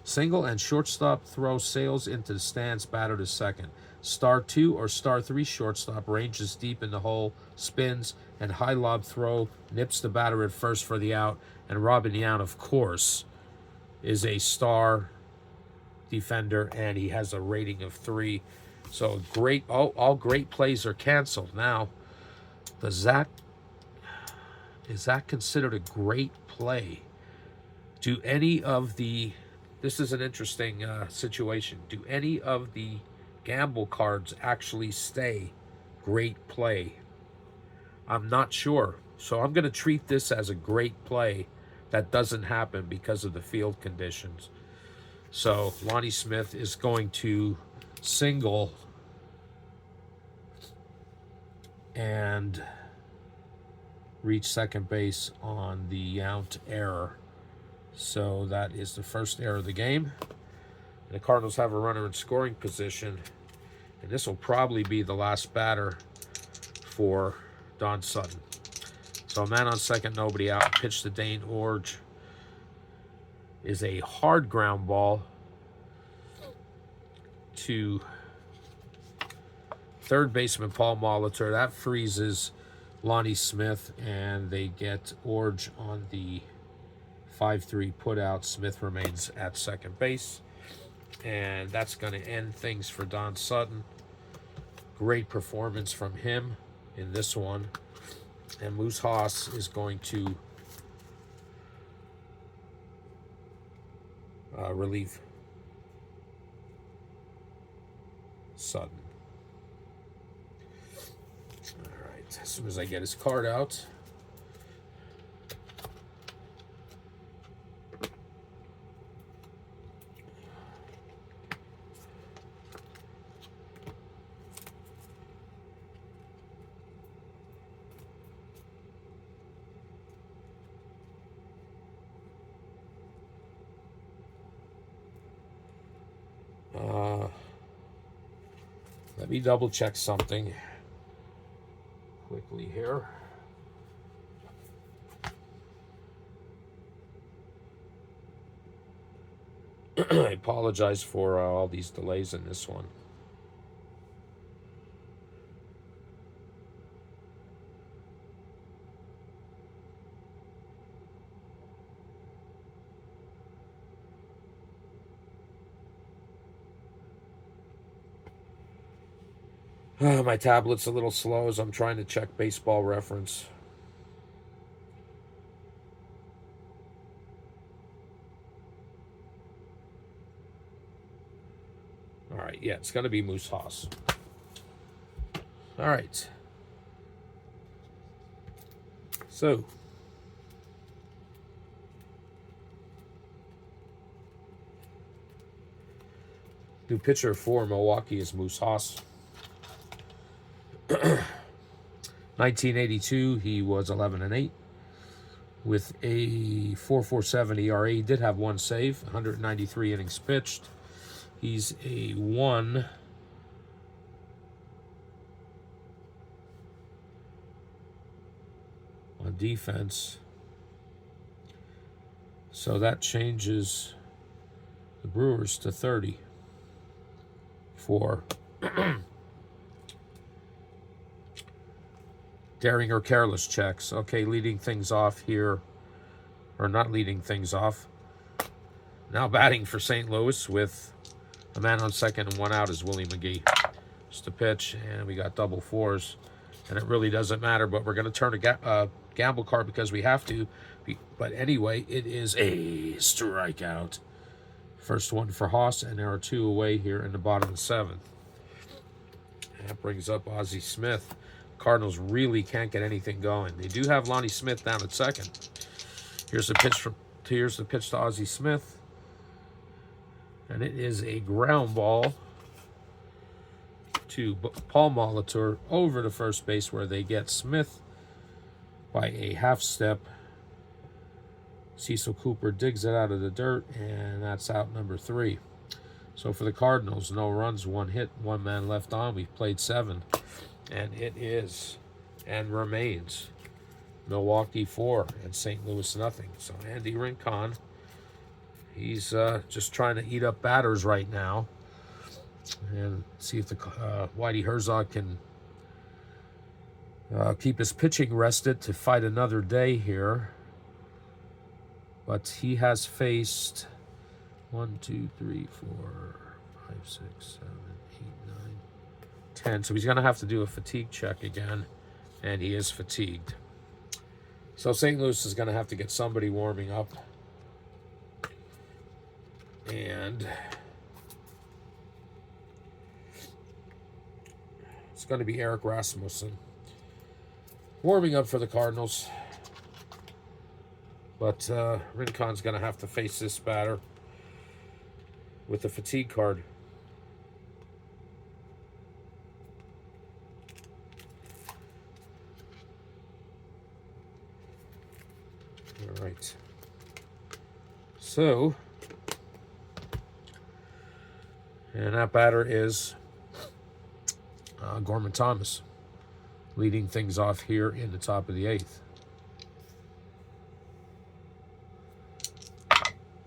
Single and shortstop throw sails into the stands, batter to second. Star 2 or star 3 shortstop ranges deep in the hole, spins, and high lob throw nips the batter at first for the out. And Robin Yount, of course, is a star defender, and he has a rating of 3. So great, all great plays are canceled. Now, is that considered a great play? Do any of the, this is an interesting situation. Do any of the gamble cards actually stay great play? I'm not sure. So I'm going to treat this as a great play that doesn't happen because of the field conditions. So Lonnie Smith is going to single and reach second base on the Yount error. So that is the first error of the game. The Cardinals have a runner in scoring position, and this will probably be the last batter for Don Sutton. So a man on second, nobody out. Pitch to Dane Orge is a hard ground ball to third baseman Paul Molitor. That freezes Lonnie Smith, and they get Orge on the 5-3 putout. Smith remains at second base, and that's going to end things for Don Sutton. Great performance from him in this one, and Moose Haas is going to relieve Sutton. All right, as soon as I get his card out. Let me double check something quickly here. I apologize for all these delays in this one. My tablet's a little slow as I'm trying to check Baseball Reference. All right, yeah, it's going to be Moose Haas. All right. So, New pitcher for Milwaukee is Moose Haas. 1982, he was 11-8 with a 4.47 ERA. He did have one save, 193 innings pitched. He's a 1 on defense. So that changes the Brewers to 30 for daring or careless checks. Okay, leading things off here, or not leading things off. Now batting for St. Louis with a man on second and one out is Willie McGee. Just a pitch, and we got double fours. And it really doesn't matter, but we're going to turn a gamble card because we have to. But anyway, it is a strikeout. First one for Haas, and there are two away here in the bottom of the seventh. That brings up Ozzie Smith. Cardinals really can't get anything going. They do have Lonnie Smith down at second. Here's the pitch to Ozzie Smith. And it is a ground ball to Paul Molitor over to first base, where they get Smith by a half step. Cecil Cooper digs it out of the dirt, and that's out number 3. So for the Cardinals, no runs, 1 hit, 1 man left on. We've played 7, and it is and remains Milwaukee 4 and St. Louis nothing. So Andy Rincon, he's just trying to eat up batters right now, and see if the Whitey Herzog can keep his pitching rested to fight another day here. But he has faced 1, 2, 3, 4, 5, 6, 7, 8, 9, 10. So he's going to have to do a fatigue check again, and he is fatigued. So St. Louis is going to have to get somebody warming up. And it's going to be Eric Rasmussen warming up for the Cardinals. But Rincon's going to have to face this batter with the fatigue card. All right. So, and that batter is Gorman Thomas, leading things off here in the top of the 8th.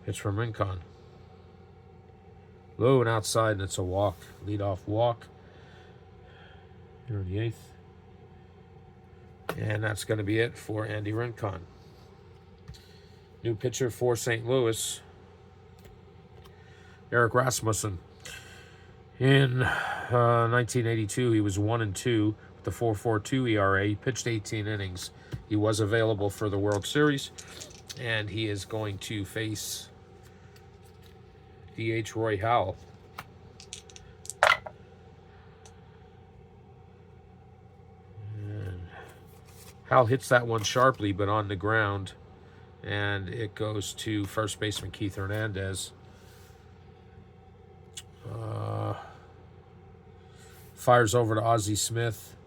Pitch from Rincon. Low and outside, and it's a walk. Leadoff walk here in the 8th. And that's going to be it for Andy Rincon. New pitcher for St. Louis, Eric Rasmussen. In 1982, he was 1-2 with a 4.42 ERA. He pitched 18 innings. He was available for the World Series, and he is going to face D.H. Roy Howell. And Howell hits that one sharply, but on the ground, and it goes to first baseman Keith Hernandez. Fires over to Ozzie Smith.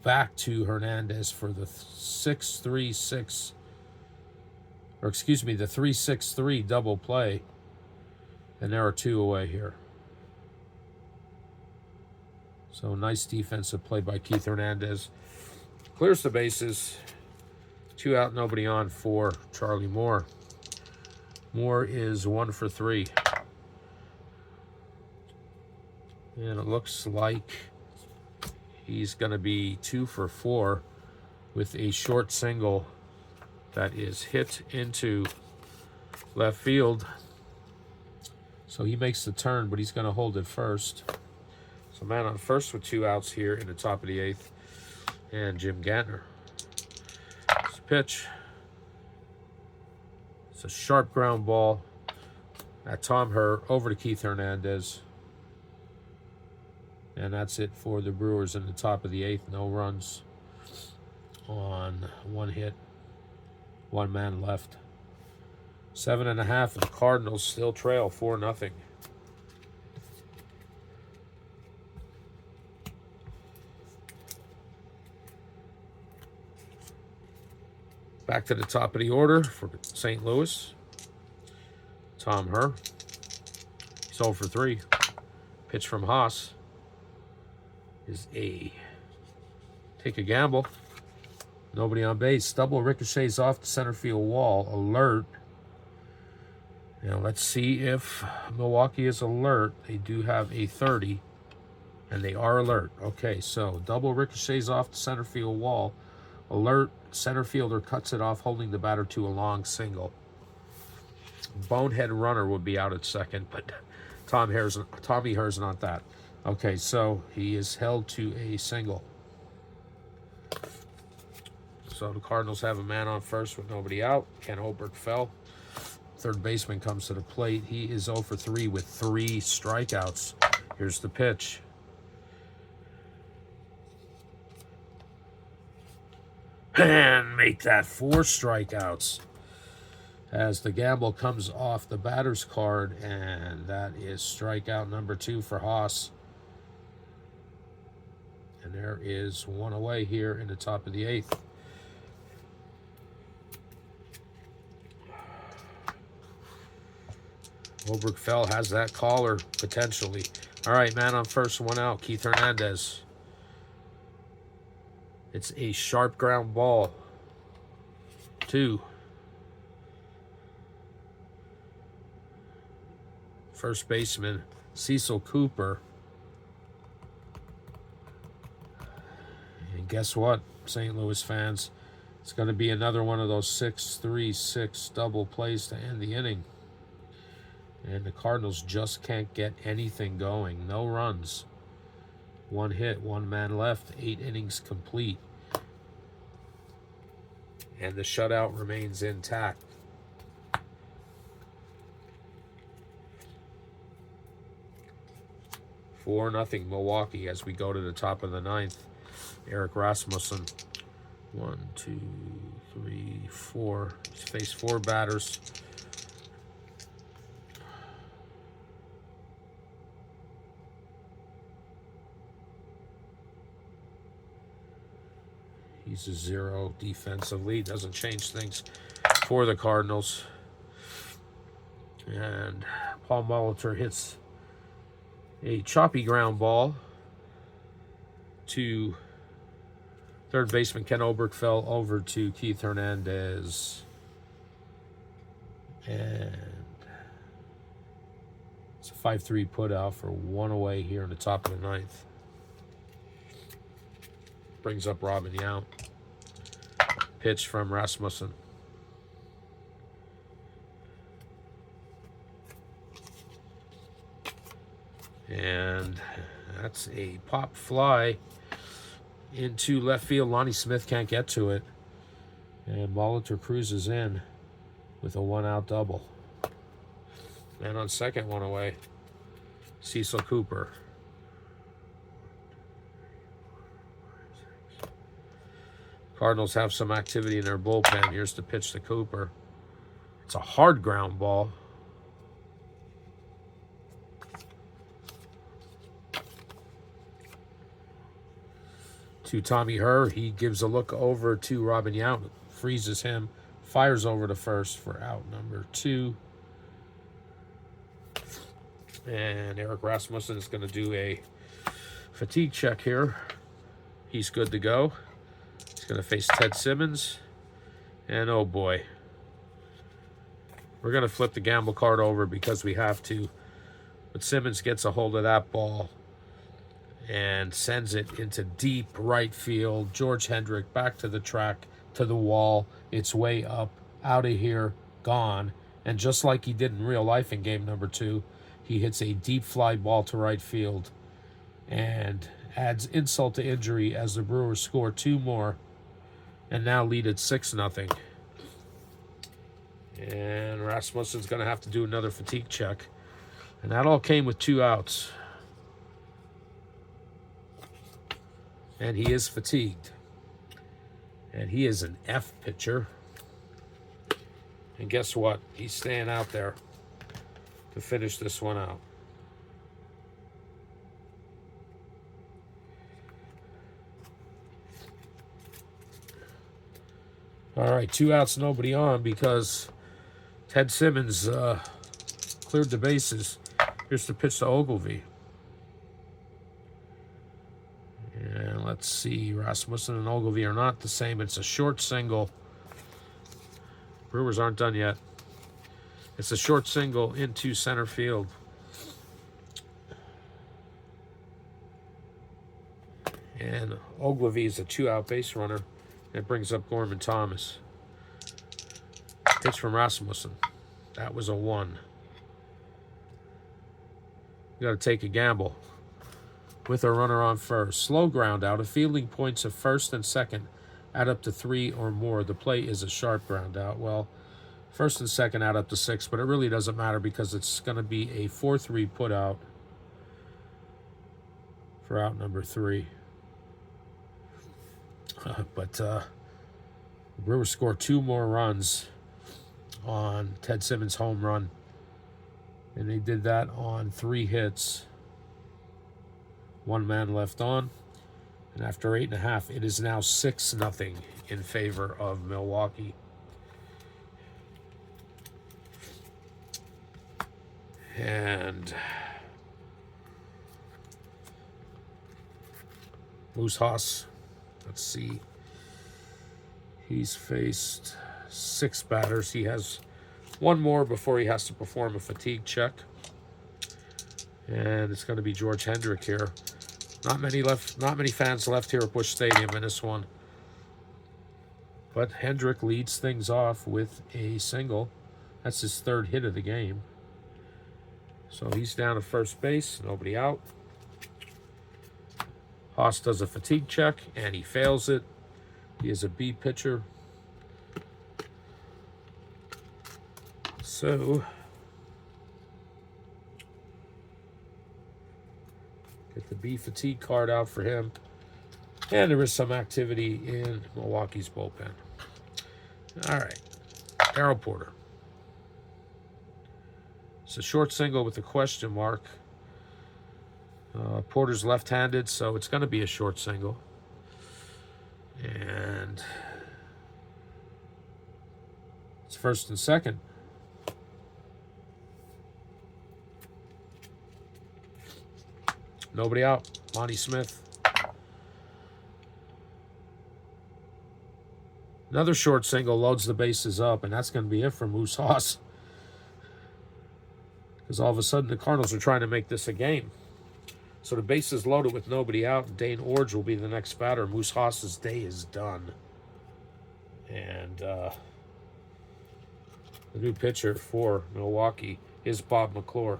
Back to Hernandez for the 6-3-6. Or excuse me, the 3-6-3 double play. And there are 2 away here. So nice defensive play by Keith Hernandez. Clears the bases. 2 out, nobody on for Charlie Moore. Moore is 1 for 3. And it looks like he's going to be 2 for 4 with a short single that is hit into left field. So he makes the turn, but he's going to hold it first. So man on first with 2 outs here in the top of the 8th. And Jim Gantner. It's a pitch. It's a sharp ground ball at Tom Herr over to Keith Hernandez. And that's it for the Brewers in the top of the 8th. No runs on 1 hit. 1 man left. 7.5, and the Cardinals still trail 4-0. Back to the top of the order for St. Louis. Tom Herr. He's 0 for 3. Pitch from Haas is a take a gamble. Nobody on base. Double ricochets off the center field wall. Alert. Now let's see if Milwaukee is alert. They do have a 30, and they are alert. Okay, so double ricochets off the center field wall. Alert. Center fielder cuts it off, holding the batter to a long single. Bonehead runner would be out at second, but Tommy Herr's not that. Okay, so he is held to a single. So the Cardinals have a man on first with nobody out. Ken Oberg fell. Third baseman comes to the plate. He is 0 for 3 with 3 strikeouts. Here's the pitch. And make that 4 strikeouts. As the gamble comes off the batter's card, and that is strikeout number 2 for Haas. And there is one away here in the top of the 8th. Obergfell has that caller, potentially. All right, man on first, 1 out. Keith Hernandez. It's a sharp ground ball. 2. First baseman, Cecil Cooper. And guess what, St. Louis fans? It's going to be another one of those 6-3-6 double plays to end the inning. And the Cardinals just can't get anything going. No runs. 1 hit, 1 man left, 8 innings complete. And the shutout remains intact. Four nothing Milwaukee as we go to the top of the 9th. Eric Rasmussen. 1, 2, 3, 4. He's faced 4 batters. He's a 0 defensively. Doesn't change things for the Cardinals. And Paul Molitor hits a choppy ground ball to third baseman Ken Oberg, fell over to Keith Hernandez. And it's a 5-3 put out for 1 away here in the top of the 9th. Brings up Robin Yount. Pitch from Rasmussen. And that's a pop fly into left field. Lonnie Smith can't get to it. And Molitor cruises in with a 1-out double. Man on second, 1 away. Cecil Cooper. Cardinals have some activity in their bullpen. Here's the pitch to Cooper. It's a hard ground ball. To Tommy Herr. He gives a look over to Robin Yount. Freezes him. Fires over to first for out number 2. And Eric Rasmussen is going to do a fatigue check here. He's good to go. He's going to face Ted Simmons. And oh boy. We're going to flip the gamble card over because we have to. But Simmons gets a hold of that ball and sends it into deep right field. George Hendrick back to the track, to the wall. It's way up, out of here, gone. And just like he did in real life in game number 2, he hits a deep fly ball to right field and adds insult to injury as the Brewers score 2 more and now lead at 6-0. And Rasmussen's going to have to do another fatigue check. And that all came with 2 outs. And he is fatigued. And he is an F pitcher. And guess what? He's staying out there to finish this one out. All right, 2 outs, nobody on because Ted Simmons cleared the bases. Here's the pitch to Ogilvy. And let's see, Rasmussen and Ogilvy are not the same. It's a short single. Brewers aren't done yet. It's a short single into center field. And Ogilvy is a 2-out base runner. That brings up Gorman Thomas. Pitch from Rasmussen. That was a 1. You got to take a gamble with a runner on first. Slow ground out. If fielding points of first and second add up to 3 or more, the play is a sharp ground out. Well, first and second add up to 6, but it really doesn't matter because it's going to be a 4-3 put out for out number 3. But the Brewers score 2 more runs on Ted Simmons' home run. And they did that on 3 hits. 1 man left on. And after 8.5, it is now 6-0 in favor of Milwaukee. And Moose Haas, let's see. He's faced 6 batters. He has 1 more before he has to perform a fatigue check. And it's going to be George Hendrick here. Not many fans left here at Busch Stadium in this one. But Hendrick leads things off with a single. That's his 3rd hit of the game. So he's down to first base, nobody out. Haas does a fatigue check, and he fails it. He is a B pitcher. So, get the B fatigue card out for him. And there is some activity in Milwaukee's bullpen. All right, Darrell Porter. It's a short single with a question mark. Porter's left-handed, so it's going to be a short single. And it's first and second. Nobody out. Monty Smith. Another short single loads the bases up, and that's going to be it for Moose Haas. Because all of a sudden the Cardinals are trying to make this a game. So the base is loaded with nobody out. And Dane Orge will be the next batter. Moose Haas's day is done. And the new pitcher for Milwaukee is Bob McClure.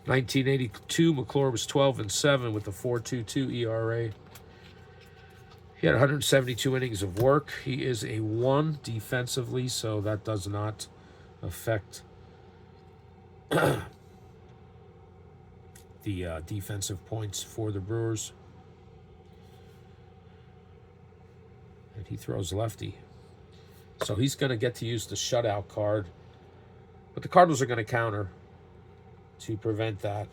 In 1982, McClure was 12-7 with a 4.22 ERA. He had 172 innings of work. He is a 1 defensively, so that does not affect the defensive points for the Brewers. And he throws lefty. So he's going to get to use the shutout card. But the Cardinals are going to counter to prevent that.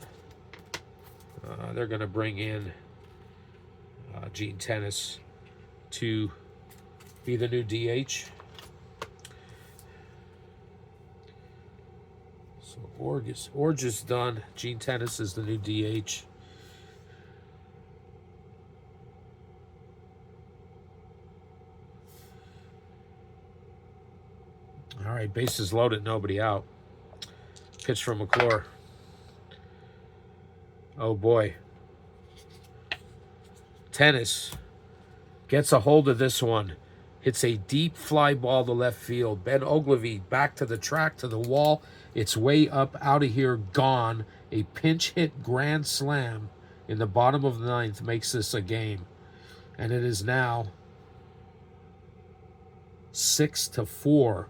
They're going to bring in Gene Tennis to be the new DH. So Orge is done. Gene Tennis is the new DH. All right, bases loaded, nobody out. Pitch from McClure. Oh boy. Tennis gets a hold of this one. Hits a deep fly ball to left field. Ben Ogilvy back to the track, to the wall. It's way up, out of here, gone. A pinch hit grand slam in the bottom of the 9th makes this a game. And it is now 6-4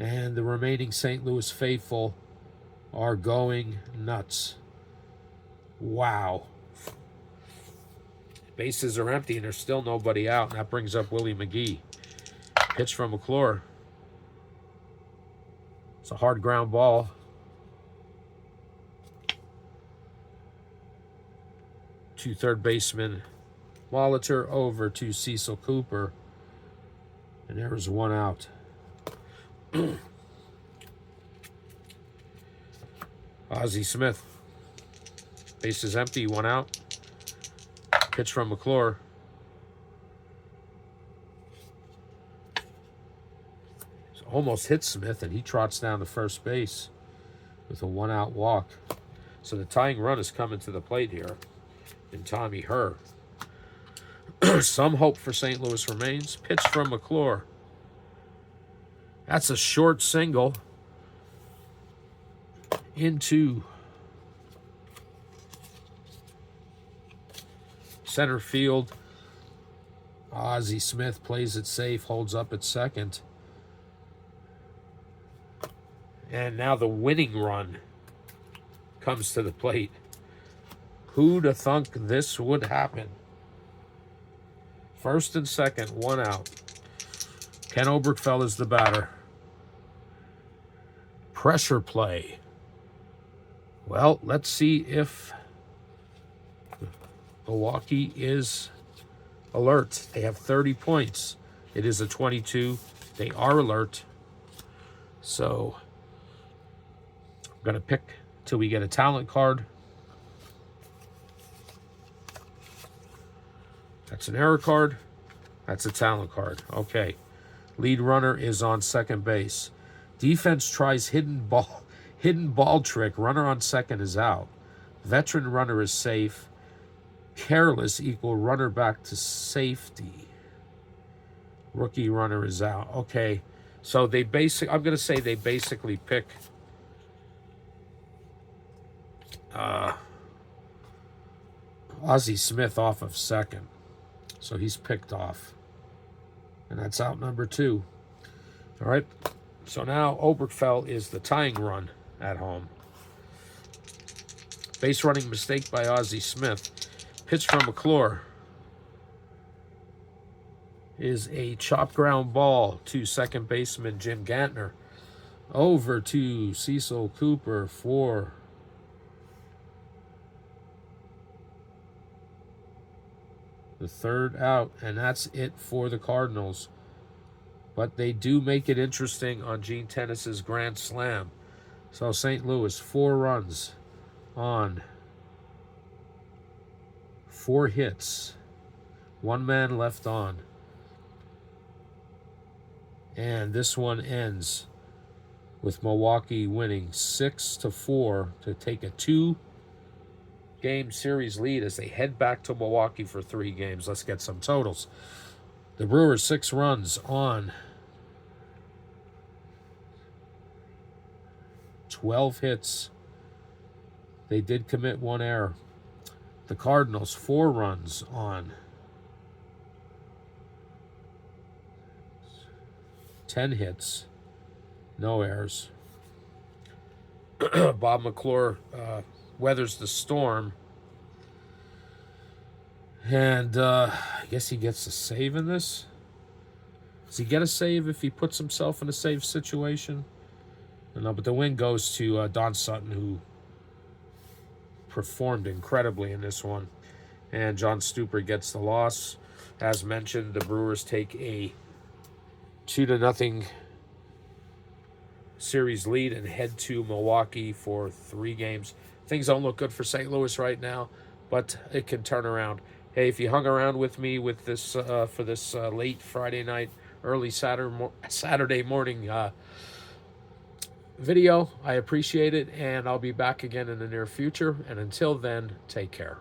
And the remaining St. Louis faithful are going nuts. Wow. Bases are empty and there's still nobody out, and that brings up Willie McGee. Pitch from McClure. It's a hard ground ball. To third baseman Molitor, over to Cecil Cooper. And there's one out. Ozzie Smith. Base is empty, one out. Pitch from McClure. Almost hits Smith, and he trots down to first base with a one-out walk. So the tying run is coming to the plate here in Tommy Herr. Some hope for St. Louis remains. Pitch from McClure. That's a short single into center field. Ozzie Smith plays it safe, holds up at second. And now the winning run comes to the plate. Who'd have thunk this would happen? First and second, one out. Ken Oberkfell is the batter. Pressure play. Well, let's see if Milwaukee is alert. They have 30 points. It is a 22. They are alert. So I'm going to pick till we get a talent card. That's an error card. That's a talent card. Okay. Lead runner is on second base. Defense tries hidden ball trick. Runner on second is out. Veteran runner is safe. Careless equal runner back to safety. Rookie runner is out. Okay. So I'm going to say they basically pick Ozzie Smith off of second. So he's picked off. And that's out number 2. All right. So now Oberkfell is the tying run at home. Base running mistake by Ozzie Smith. Pitch from McClure is a chop ground ball to second baseman Jim Gantner. Over to Cecil Cooper for the third out, and that's it for the Cardinals. But they do make it interesting on Gene Tennis's Grand Slam. So St. Louis, 4 runs on 4 hits. 1 man left on. And this one ends with Milwaukee winning 6-4 to take a 2-game series lead as they head back to Milwaukee for 3 games. Let's get some totals. The Brewers, 6 runs on 12 hits. They did commit 1 error. The Cardinals, 4 runs on 10 hits. No errors. Bob McClure weathers the storm. And I guess he gets a save in this. Does he get a save if he puts himself in a save situation? No, but the win goes to Don Sutton, who performed incredibly in this one. And John Stuper gets the loss. As mentioned, the Brewers take a 2-0 series lead and head to Milwaukee for 3 games. Things don't look good for St. Louis right now, but it can turn around. Hey, if you hung around with me with this for this late Friday night, early Saturday morning video, I appreciate it, and I'll be back again in the near future. And until then, take care.